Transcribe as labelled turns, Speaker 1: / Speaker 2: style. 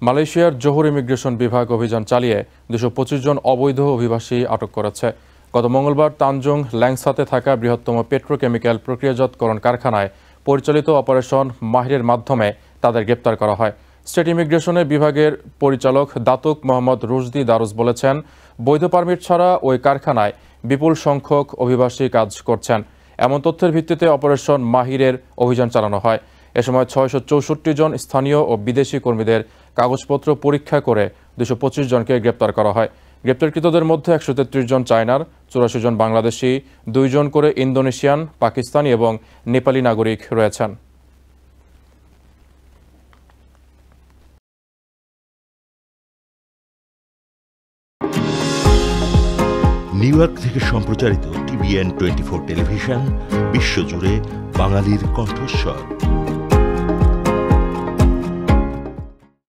Speaker 1: মালয়েশিয়ার জোহর ইমিগ্রেশন বিভাগ অভিযান চালিয়ে 225 জন অবৈধ অভিবাসী আটক করেছে। গত মঙ্গলবার তানজুং ল্যাংসাতে থাকা বৃহত্তম পেট্রোকেমিক্যাল প্রক্রিয়াজাতকরণ কারখানায় পরিচালিত অপারেশন মাহিরের মাধ্যমে তাদের গ্রেপ্তার করা হয়। স্টেট ইমিগ্রেশনের বিভাগের পরিচালক দাতুক মোহাম্মদ রুশদি দারুস বলেছেন, বৈধ পারমিট ছাড়া ওই কারখানায় বিপুল সংখ্যক অভিবাসী কাজ করছেন। এমন তথ্যের ভিত্তিতে অপারেশন মাহিরের অভিযান চালানো হয়। এ সময় 664 জন স্থানীয় ও বিদেশি কর্মীদের কাগজপত্র পরীক্ষা করে 225 জনকে গ্রেপ্তার করা হয়। গ্রেপ্তারকৃতদের মধ্যে 133 জন চায়নার, 84 জন বাংলাদেশি, 2 জন করে ইন্দোনেশিয়ান, পাকিস্তানি এবং নেপালি নাগরিক রয়েছেন।
Speaker 2: নিউ ইয়র্ক থেকে সম্প্রচারিত TVN 24 টেলিভিশন বিশ্বজুড়ে বাঙালির কণ্ঠস্বর।